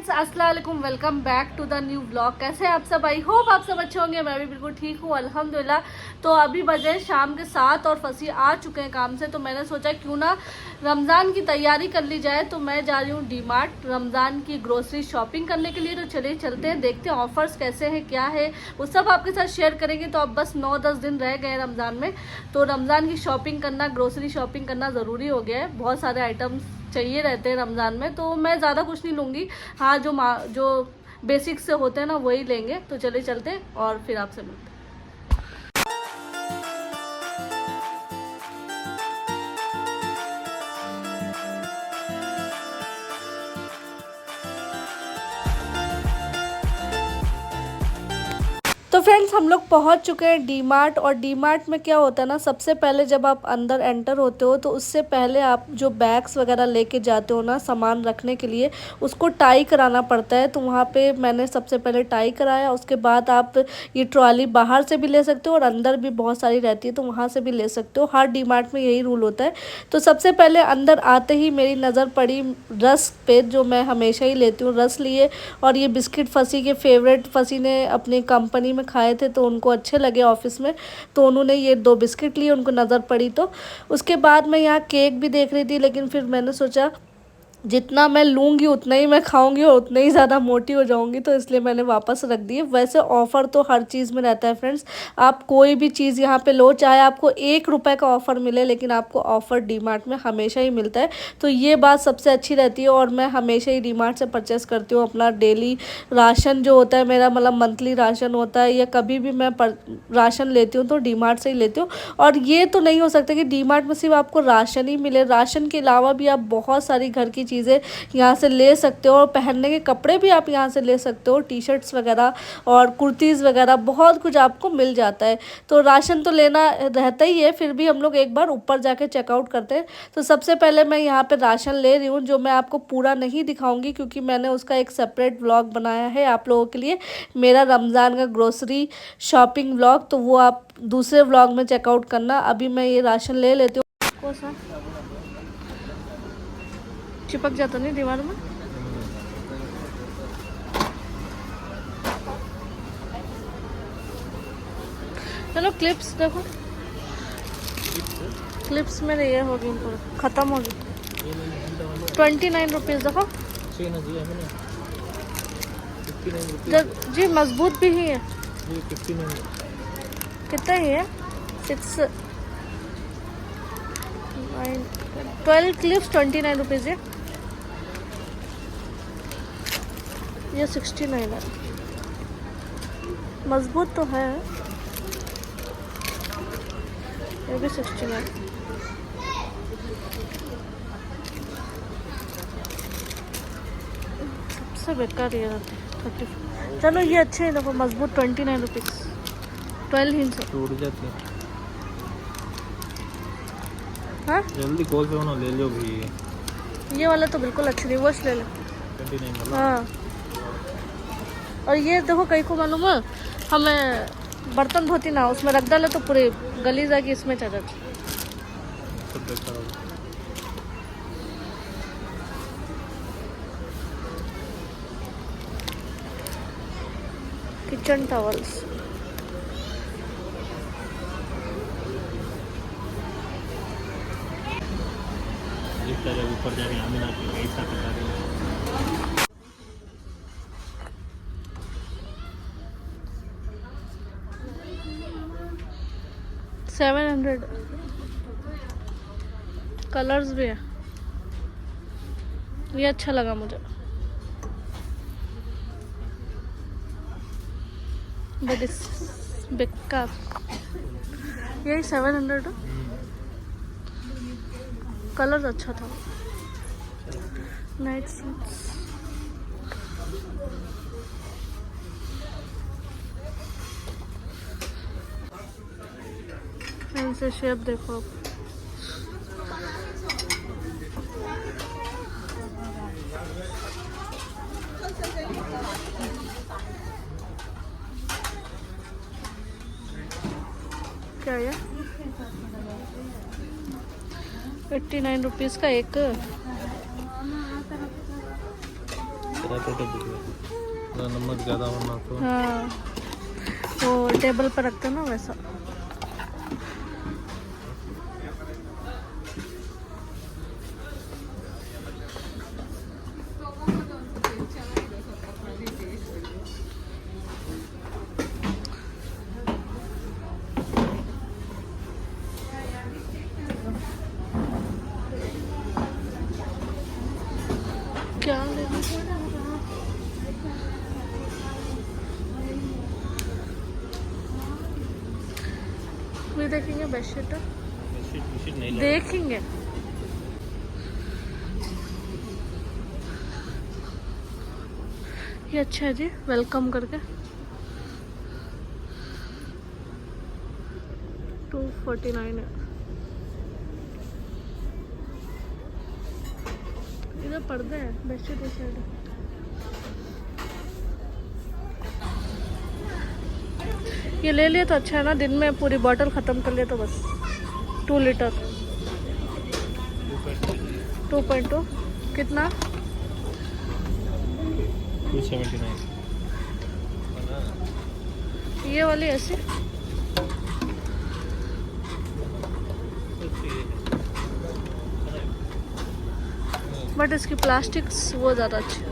Friends अस्सलाम वालेकुम, welcome back to the new blog. कैसे हैं आप सब? आई होप आप सब अच्छे होंगे। मैं भी बिल्कुल ठीक हूँ अल्हम्दुलिल्लाह। तो अभी बजे शाम के 7 और फसी आ चुके हैं काम से, तो मैंने सोचा क्यों ना रमज़ान की तैयारी कर ली जाए। तो मैं जा रही हूँ डी मार्ट रमज़ान की ग्रोसरी शॉपिंग करने के लिए। तो चलिए चलते हैं, देखते हैं ऑफर्स कैसे हैं, क्या है वो सब आपके साथ शेयर करेंगे। तो अब बस 9-10 दिन रह गए हैं रमज़ान में, तो रमज़ान की शॉपिंग करना, ग्रोसरी शॉपिंग करना ज़रूरी हो गया है। बहुत सारे आइटम्स चाहिए रहते हैं रमज़ान में, तो मैं ज़्यादा कुछ नहीं लूँगी। हाँ, जो बेसिक्स से होते हैं ना वही लेंगे। तो चले चलते हैं और फिर आपसे मिलते हैं। तो फ्रेंड्स हम लोग पहुंच चुके हैं डी मार्ट। और डी मार्ट में क्या होता है ना, सबसे पहले जब आप अंदर एंटर होते हो तो उससे पहले आप जो बैग्स वगैरह लेके जाते हो ना सामान रखने के लिए, उसको टाई कराना पड़ता है। तो वहाँ पे मैंने सबसे पहले टाई कराया। उसके बाद आप ये ट्रॉली बाहर से भी ले सकते हो और अंदर भी बहुत सारी रहती है तो वहाँ से भी ले सकते हो। हर डी मार्ट में यही रूल होता है। तो सबसे पहले अंदर आते ही मेरी नज़र पड़ी रस पे, जो मैं हमेशा ही लेती हूँ। रस लिए और ये बिस्किट फसी के फेवरेट, फसी ने अपनी कंपनी में खाए थे तो उनको अच्छे लगे ऑफिस में, तो उन्होंने ये 2 बिस्किट लिए, उनको नज़र पड़ी। तो उसके बाद मैं यहाँ केक भी देख रही थी, लेकिन फिर मैंने सोचा जितना मैं लूँगी उतना ही मैं खाऊंगी और उतना ही ज़्यादा मोटी हो जाऊंगी, तो इसलिए मैंने वापस रख दिए। वैसे ऑफ़र तो हर चीज़ में रहता है फ्रेंड्स। आप कोई भी चीज़ यहाँ पे लो, चाहे आपको 1 रुपए का ऑफ़र मिले, लेकिन आपको ऑफ़र डी मार्ट में हमेशा ही मिलता है। तो ये बात सबसे अच्छी रहती है और मैं हमेशा ही डी मार्ट से परचेस करती हूँ। अपना डेली राशन जो होता है मेरा, मतलब मंथली राशन होता है, या कभी भी मैं राशन लेती हूँ तो डी मार्ट से ही लेती हूँ। और ये तो नहीं हो सकता कि डी मार्ट में सिर्फ आपको राशन ही मिले, राशन के अलावा भी आप बहुत सारी घर की चीज़ें यहाँ से ले सकते हो। और पहनने के कपड़े भी आप यहाँ से ले सकते हो, टी शर्ट्स वगैरह और कुर्तीज़ वगैरह, बहुत कुछ आपको मिल जाता है। तो राशन तो लेना रहता ही है, फिर भी हम लोग एक बार ऊपर जाके चेकआउट करते हैं। तो सबसे पहले मैं यहाँ पे राशन ले रही हूँ, जो मैं आपको पूरा नहीं दिखाऊंगी क्योंकि मैंने उसका एक सेपरेट व्लॉग बनाया है आप लोगों के लिए, मेरा रमज़ान का ग्रोसरी शॉपिंग व्लॉग, तो वो आप दूसरे व्लॉग में चेकआउट करना। अभी मैं ये राशन ले लेती हूँ। चिपक जाता नहीं दीवार में। चलो क्लिप्स देखो, क्लिप्स में ये होगी, ख़त्म होगी। 29 रुपीज़ देखो जी, मजबूत भी ही है। कितना ही है? 12 क्लिप्स 29 रुपीज़ है। ये 69 है। मजबूत तो है, ये भी 69। सबसे बेकार ये रहते 30। चलो ये अच्छे हैं, देखो मजबूत 29 रुपीज़, 12 इंच टूट जाती है। हाँ जल्दी कॉल पे होना, ले लो भी। ये वाला तो बिल्कुल अच्छी नहीं, वॉश ले लो। 29 वाला। हाँ, और ये देखो कहीं को मालूम है, हमें बर्तन धोती ना उसमें रख डाले तो पूरी गली जाके इसमें चढ़ जाती। किचन टॉवल्स ऊपर जाके आमिना की ऐसा बता रही है। 700 कलर्स भी है। ये अच्छा लगा मुझे, बट इस बेकार। यही 700 कलर अच्छा था। नाइट सूट्स, इनसे शेप देखो आप। क्या है 89 रुपीज़ का एक। रहते तो दिख रहा नमक ज़्यादा होना तो हाँ, वो टेबल पर रखते ना वैसा। क्या लेना? भी देखेंगे बेडशीट नहीं देखेंगे। ये अच्छा है जी, वेलकम करके 249 है। इधर पर्दे हैं, बेडशीट इस साइड है। ये ले लिए तो अच्छा है ना, दिन में पूरी बोतल ख़त्म कर लिए तो बस। 2 लीटर 2.2 कितना? 279 ये वाली ऐसे बट इसकी प्लास्टिक्स वो ज़्यादा अच्छी है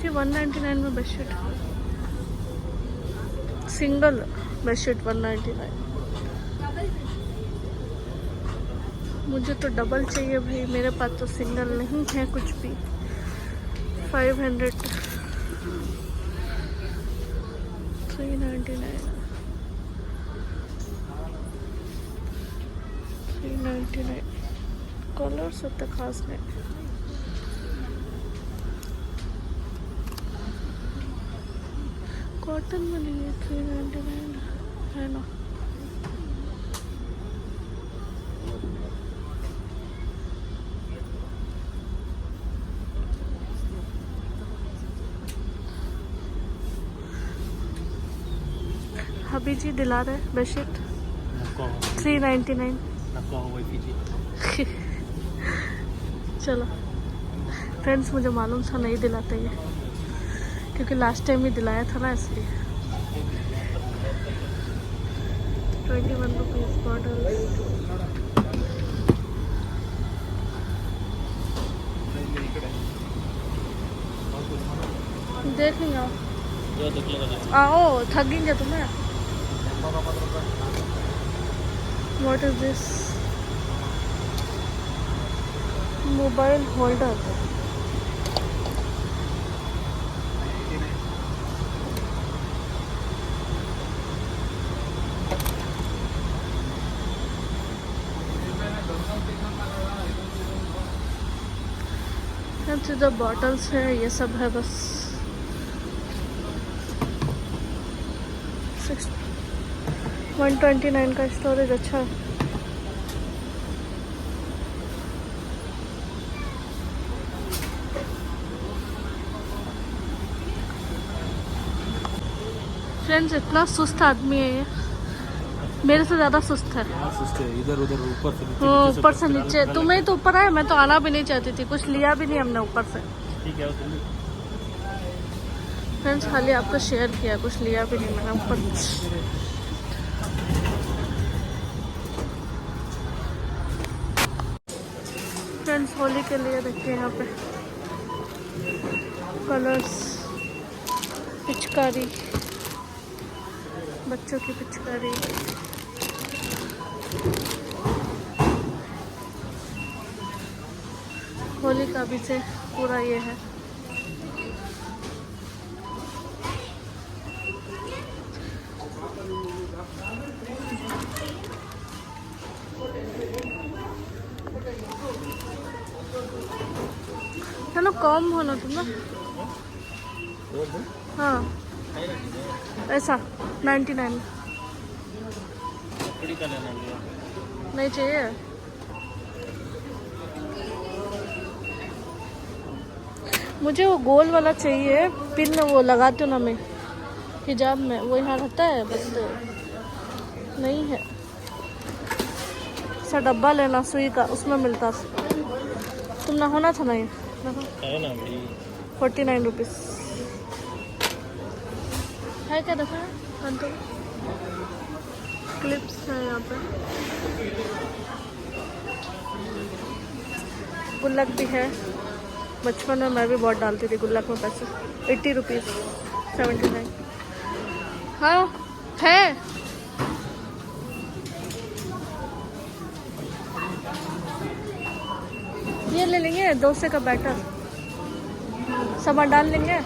जी। 199 में बेडशीट, सिंगल बेडशीट 199। मुझे तो डबल चाहिए भाई, मेरे पास तो सिंगल नहीं है कुछ भी। 500 399 399 कलर्स होते खास नहीं। कॉटन में नहीं है, 399 है ना। अभी जी दिला रहे बेडशीट 399। चलो फ्रेंड्स, मुझे मालूम था नहीं दिलाते ये, क्योंकि लास्ट टाइम ही दिलाया था ना, इसलिए। 21 रुपीज़ बॉटल। देखेंगे आओ, थकेंगे तुम्हें। What is this? Mobile holder. जो बॉटल्स है ये सब है बस। 129 का स्टोरेज अच्छा है। फ्रेंड्स, इतना सुस्त आदमी है ये, मेरे से ज़्यादा सुस्त है। इधर उधर ऊपर से नीचे, ऊपर से नीचे। तुम्हें तो ऊपर आया, मैं तो आना भी नहीं चाहती थी, कुछ लिया भी नहीं हमने ऊपर से। ठीक है फ्रेंड्स, खाली आपको शेयर किया, कुछ लिया भी नहीं मैंने ऊपर। फ्रेंड्स, होली के लिए देखिए यहाँ पे कलर्स, पिचकारी, बच्चों की पिचकारी। होली का भी से पूरा ये है। चलो कम हो ना तुम ना। हाँ ऐसा 99 नहीं चाहिए। मुझे वो गोल वाला चाहिए, पिन वो लगाती हूँ ना मैं हिजाब में, वो यहाँ रहता है बस, नहीं है। सा डब्बा लेना सुई का, उसमें मिलता। तुम ना होना था ना ये देखो है ना भाई 49 रुपीज़ है क्या देखो अंकल क्लिप्स है यहाँ पे गुल्लक भी है। बचपन में मैं भी बहुत डालती थी गुल्लक में पैसे 80 रुपीज़ 79 हाँ है ये ले लेंगे डोसे का बैटर सामान डाल लेंगे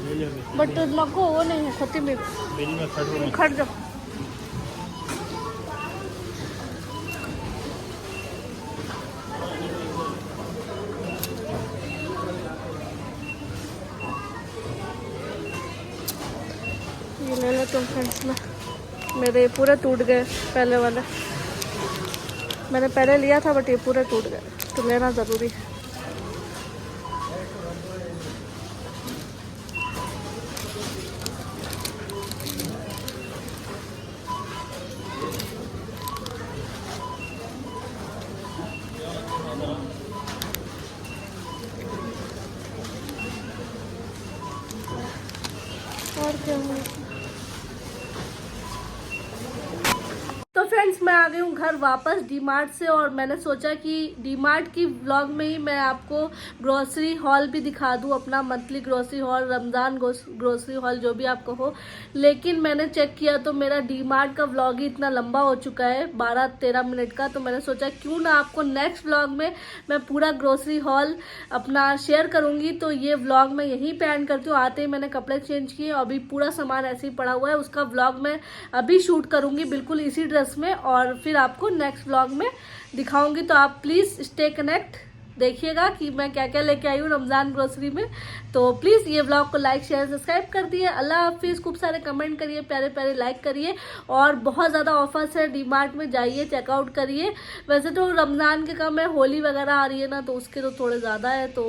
ले लो बट नको वो नहीं है खोती में बिल में खट खट जाओ ये ले लो तुम फ्रेंड्स में मेरे पूरे टूट गए पहले वाले मैंने पहले लिया था बट ये पूरे टूट गए तो लेना ज़रूरी है। और क्या हुआ तो फ्रेंड्स मैं आ गई हूँ घर वापस डीमार्ट से और मैंने सोचा कि डीमार्ट की व्लॉग में ही मैं आपको ग्रोसरी हॉल भी दिखा दूँ अपना monthly grocery hall Ramzan grocery hall जो भी आपको हो। लेकिन मैंने चेक किया तो मेरा डीमार्ट का व्लॉग ही इतना लंबा हो चुका है 12-13 मिनट का। तो मैंने सोचा क्यों ना आपको नेक्स्ट व्लॉग में मैं पूरा ग्रोसरी हॉल अपना शेयर करूँगी। तो ये व्लॉग मैं यहीं पे एंड करती हूँ। आते ही मैंने कपड़े चेंज किए अभी पूरा सामान ऐसे ही पड़ा हुआ है उसका व्लॉग मैं अभी शूट करूँगी बिल्कुल इसी ड्रेस में और फिर आपको नेक्स्ट व्लॉग में दिखाऊंगी। तो आप प्लीज़ स्टे कनेक्ट देखिएगा कि मैं क्या क्या लेके आई हूँ रमज़ान ग्रोसरी में। तो प्लीज़ ये व्लॉग को लाइक शेयर सब्सक्राइब कर दिए। अल्लाह हाफिज़। खूब सारे कमेंट करिए प्यारे प्यारे लाइक करिए और बहुत ज़्यादा ऑफर्स है डीमार्ट में जाइए चेकआउट करिए। वैसे तो रमज़ान के कम है होली वगैरह आ रही है ना तो उसके तो थोड़े ज़्यादा है तो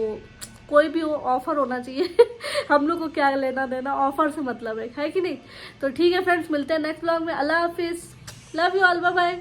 कोई भी ऑफर होना चाहिए हम लोग को क्या लेना देना ऑफर से मतलब है कि नहीं। तो ठीक है फ्रेंड्स मिलते हैं नेक्स्ट व्लॉग में। अल्लाह हाफिज़ love you all bye bye.